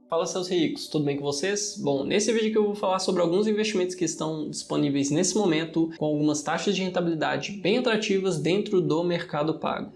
Fala, seus ricos, tudo bem com vocês? Bom, nesse vídeo aqui eu vou falar sobre alguns investimentos que estão disponíveis nesse momento com algumas taxas de rentabilidade bem atrativas dentro do mercado pago.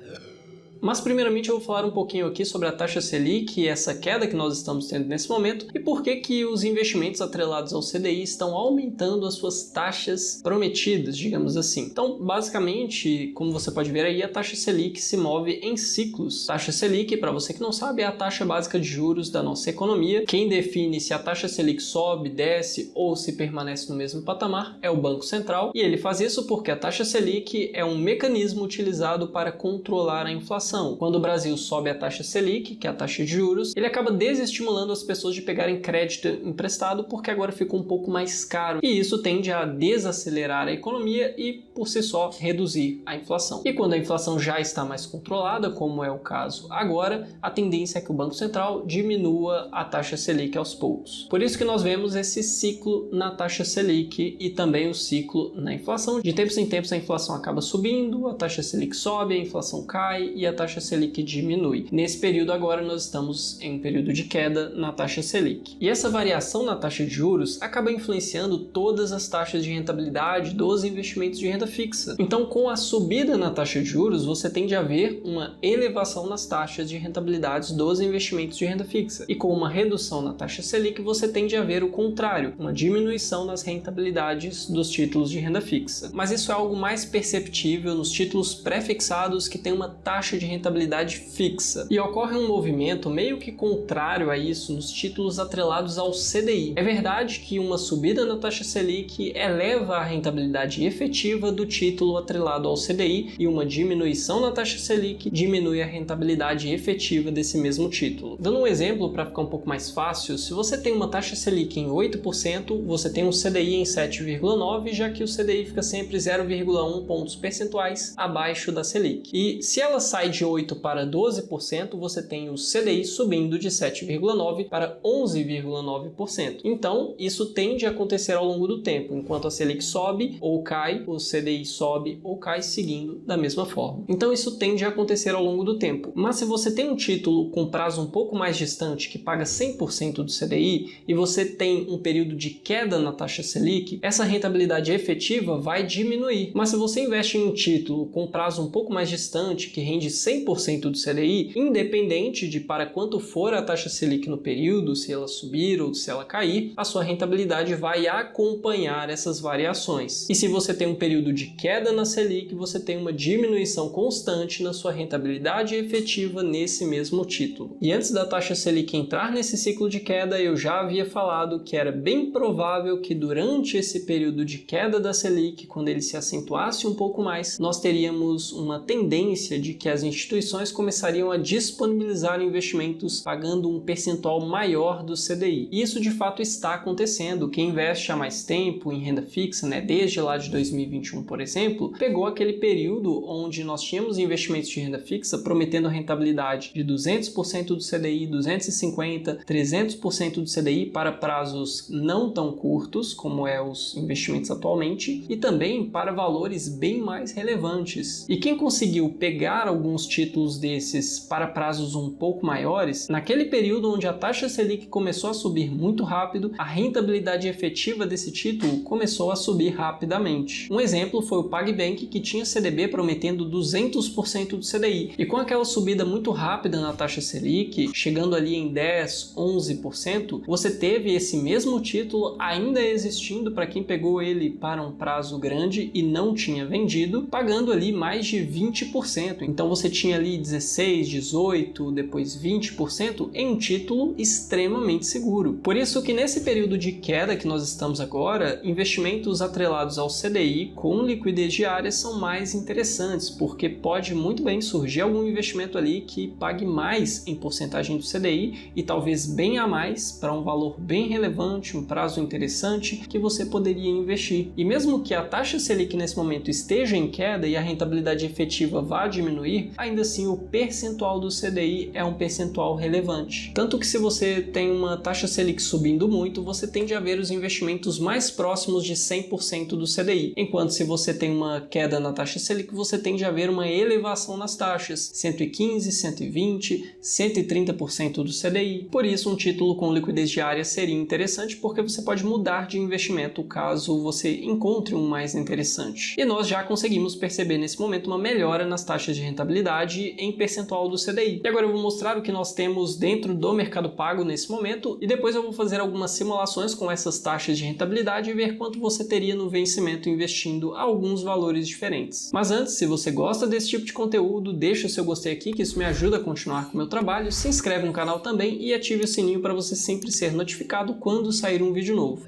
Mas primeiramente eu vou falar um pouquinho aqui sobre a taxa Selic, essa queda que nós estamos tendo nesse momento, e por que os investimentos atrelados ao CDI estão aumentando as suas taxas prometidas, digamos assim. Então, basicamente, como você pode ver aí, a taxa Selic se move em ciclos. Taxa Selic, para você que não sabe, é a taxa básica de juros da nossa economia. Quem define se a taxa Selic sobe, desce ou se permanece no mesmo patamar é o Banco Central, e ele faz isso porque a taxa Selic é um mecanismo utilizado para controlar a inflação. Quando o Brasil sobe a taxa Selic, que é a taxa de juros, ele acaba desestimulando as pessoas de pegarem crédito emprestado porque agora fica um pouco mais caro. E isso tende a desacelerar a economia e, por si só, reduzir a inflação. E quando a inflação já está mais controlada, como é o caso agora, a tendência é que o Banco Central diminua a taxa Selic aos poucos. Por isso que nós vemos esse ciclo na taxa Selic e também o ciclo na inflação. De tempos em tempos a inflação acaba subindo, a taxa Selic sobe, a inflação cai e a taxa Selic diminui. Nesse período agora nós estamos em um período de queda na taxa Selic. E essa variação na taxa de juros acaba influenciando todas as taxas de rentabilidade dos investimentos de renda fixa. Então, com a subida na taxa de juros, você tende a ver uma elevação nas taxas de rentabilidade dos investimentos de renda fixa. E com uma redução na taxa Selic, você tende a ver o contrário, uma diminuição nas rentabilidades dos títulos de renda fixa. Mas isso é algo mais perceptível nos títulos pré-fixados que têm uma taxa de rentabilidade fixa. E ocorre um movimento meio que contrário a isso nos títulos atrelados ao CDI. É verdade que uma subida na taxa Selic eleva a rentabilidade efetiva do título atrelado ao CDI e uma diminuição na taxa Selic diminui a rentabilidade efetiva desse mesmo título. Dando um exemplo para ficar um pouco mais fácil, se você tem uma taxa Selic em 8%, você tem um CDI em 7,9%, já que o CDI fica sempre 0,1 pontos percentuais abaixo da Selic. E se ela sai de 8% para 12%, você tem o CDI subindo de 7,9% para 11,9%. Então, isso tende a acontecer ao longo do tempo. Enquanto a Selic sobe ou cai, o CDI sobe ou cai seguindo da mesma forma. Então, isso tende a acontecer ao longo do tempo. Mas se você tem um título com prazo um pouco mais distante, que paga 100% do CDI, e você tem um período de queda na taxa Selic, essa rentabilidade efetiva vai diminuir. Mas se você investe em um título com prazo um pouco mais distante, que rende 100% do CDI, independente de para quanto for a taxa Selic no período, se ela subir ou se ela cair, a sua rentabilidade vai acompanhar essas variações. E se você tem um período de queda na Selic, você tem uma diminuição constante na sua rentabilidade efetiva nesse mesmo título. E antes da taxa Selic entrar nesse ciclo de queda, eu já havia falado que era bem provável que durante esse período de queda da Selic, quando ele se acentuasse um pouco mais, nós teríamos uma tendência de que as instituições começariam a disponibilizar investimentos pagando um percentual maior do CDI. E isso de fato está acontecendo. Quem investe há mais tempo em renda fixa, desde lá de 2021, por exemplo, pegou aquele período onde nós tínhamos investimentos de renda fixa prometendo rentabilidade de 200% do CDI, 250%, 300% do CDI para prazos não tão curtos, como é os investimentos atualmente, e também para valores bem mais relevantes. E quem conseguiu pegar alguns títulos desses para prazos um pouco maiores, naquele período onde a taxa Selic começou a subir muito rápido, a rentabilidade efetiva desse título começou a subir rapidamente. Um exemplo foi o PagBank, que tinha CDB prometendo 200% do CDI, e com aquela subida muito rápida na taxa Selic, chegando ali em 10%, 11%, você teve esse mesmo título ainda existindo para quem pegou ele para um prazo grande e não tinha vendido, pagando ali mais de 20%. Então você tinha ali 16%, 18%, depois 20% em um título extremamente seguro. Por isso que nesse período de queda que nós estamos agora, investimentos atrelados ao CDI com liquidez diária são mais interessantes, porque pode muito bem surgir algum investimento ali que pague mais em porcentagem do CDI e talvez bem a mais para um valor bem relevante, um prazo interessante que você poderia investir. E mesmo que a taxa Selic nesse momento esteja em queda e a rentabilidade efetiva vá diminuir, ainda assim o percentual do CDI é um percentual relevante. Tanto que se você tem uma taxa Selic subindo muito, você tende a ver os investimentos mais próximos de 100% do CDI, enquanto se você tem uma queda na taxa Selic, você tende a ver uma elevação nas taxas, 115, 120, 130% do CDI. Por isso, um título com liquidez diária seria interessante, porque você pode mudar de investimento caso você encontre um mais interessante. E nós já conseguimos perceber nesse momento uma melhora nas taxas de rentabilidade em percentual do CDI. E agora eu vou mostrar o que nós temos dentro do Mercado Pago nesse momento e depois eu vou fazer algumas simulações com essas taxas de rentabilidade e ver quanto você teria no vencimento investindo alguns valores diferentes. Mas antes, se você gosta desse tipo de conteúdo, deixa o seu gostei aqui, que isso me ajuda a continuar com o meu trabalho, se inscreve no canal também e ative o sininho para você sempre ser notificado quando sair um vídeo novo.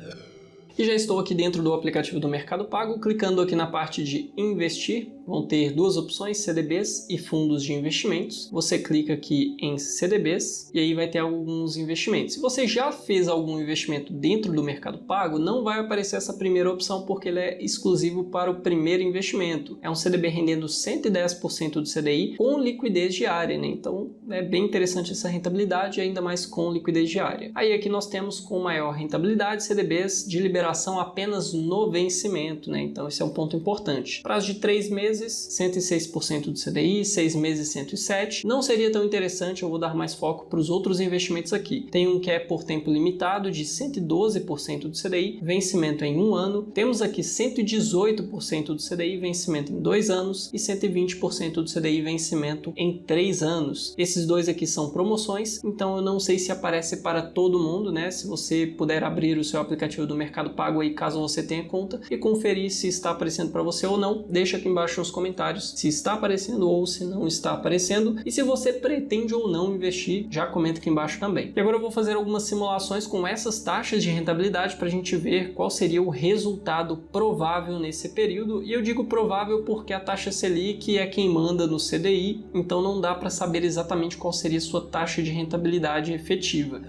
E já estou aqui dentro do aplicativo do Mercado Pago, clicando aqui na parte de investir, vão ter duas opções, CDBs e fundos de investimentos. Você clica aqui em CDBs e aí vai ter alguns investimentos. Se você já fez algum investimento dentro do Mercado Pago, não vai aparecer essa primeira opção porque ele é exclusivo para o primeiro investimento. É um CDB rendendo 110% do CDI com liquidez diária, né? Então é bem interessante essa rentabilidade, ainda mais com liquidez diária. Aí aqui nós temos com maior rentabilidade CDBs de liberação apenas no vencimento, né? Então esse é um ponto importante. Prazo de 3 meses, 106% do CDI, 6 meses 107%. Não seria tão interessante, eu vou dar mais foco para os outros investimentos aqui. Tem um que é por tempo limitado de 112% do CDI, vencimento em 1 ano. Temos aqui 118% do CDI, vencimento em 2 anos e 120% do CDI, vencimento em 3 anos. Esses dois aqui são promoções, então eu não sei se aparece para todo mundo, né? Se você puder abrir o seu aplicativo do Mercado Pago aí, caso você tenha conta, e conferir se está aparecendo para você ou não, deixa aqui embaixo nos comentários se está aparecendo ou se não está aparecendo, e se você pretende ou não investir, já comenta aqui embaixo também. E agora eu vou fazer algumas simulações com essas taxas de rentabilidade para a gente ver qual seria o resultado provável nesse período, e eu digo provável porque a taxa Selic é quem manda no CDI, então não dá para saber exatamente qual seria a sua taxa de rentabilidade efetiva.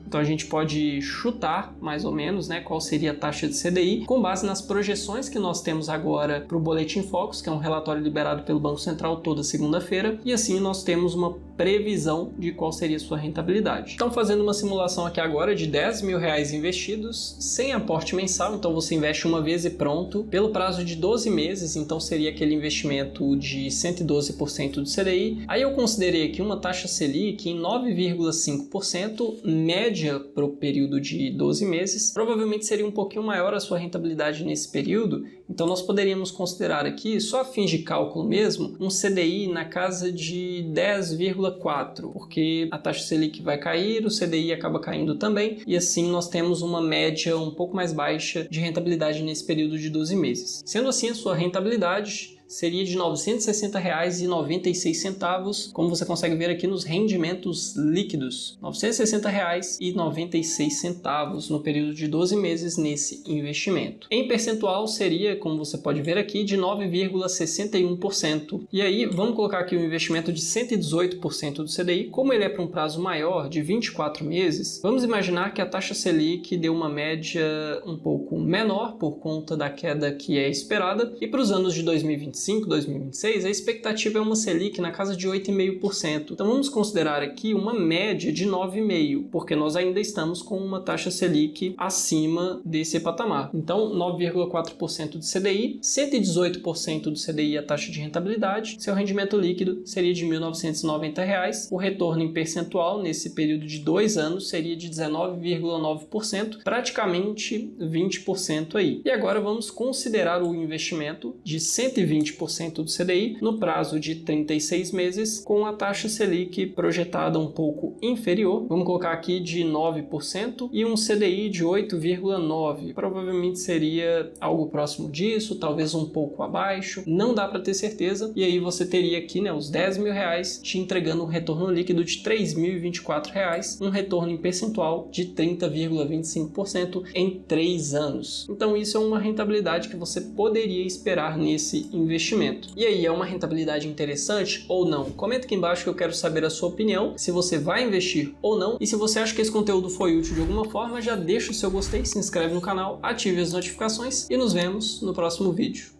Então a gente pode chutar mais ou menos, né, qual seria a taxa de CDI com base nas projeções que nós temos agora para o Boletim Focus, que é um relatório liberado pelo Banco Central toda segunda-feira, e assim nós temos uma previsão de qual seria a sua rentabilidade. Então fazendo uma simulação aqui agora de R$10 mil investidos, sem aporte mensal, então você investe uma vez e pronto, pelo prazo de 12 meses, então seria aquele investimento de 112% do CDI. Aí eu considerei aqui uma taxa Selic em 9,5%, média para o período de 12 meses. Provavelmente seria um pouquinho maior a sua rentabilidade nesse período, então nós poderíamos considerar aqui, só a fins de cálculo mesmo, um CDI na casa de 10,4%, porque a taxa Selic vai cair, o CDI acaba caindo também, e assim nós temos uma média um pouco mais baixa de rentabilidade nesse período de 12 meses. Sendo assim, a sua rentabilidade seria de R$ 960,96, como você consegue ver aqui nos rendimentos líquidos, R$ 960,96 no período de 12 meses nesse investimento. Em percentual seria, como você pode ver aqui, de 9,61%. E aí, vamos colocar aqui um investimento de 118% do CDI, como ele é para um prazo maior, de 24 meses, vamos imaginar que a taxa Selic deu uma média um pouco menor por conta da queda que é esperada, e para os anos de 2025, 2026, a expectativa é uma Selic na casa de 8,5%. Então vamos considerar aqui uma média de 9,5%, porque nós ainda estamos com uma taxa Selic acima desse patamar. Então 9,4% do CDI, 118% do CDI a taxa de rentabilidade, seu rendimento líquido seria de R$ 1.990, o retorno em percentual nesse período de 2 anos seria de 19,9%, praticamente 20% aí. E agora vamos considerar o investimento de 120% do CDI no prazo de 36 meses, com a taxa Selic projetada um pouco inferior, vamos colocar aqui de 9%, e um CDI de 8,9%. Provavelmente seria algo próximo disso, talvez um pouco abaixo, não dá para ter certeza, e aí você teria aqui, né, os R$10 mil te entregando um retorno líquido de R$ 3.024, um retorno em percentual de 30,25% em 3 anos. Então isso é uma rentabilidade que você poderia esperar nesse investimento. E aí, é uma rentabilidade interessante ou não? Comenta aqui embaixo que eu quero saber a sua opinião, se você vai investir ou não, e se você acha que esse conteúdo foi útil de alguma forma, já deixa o seu gostei, se inscreve no canal, ative as notificações e nos vemos no próximo vídeo.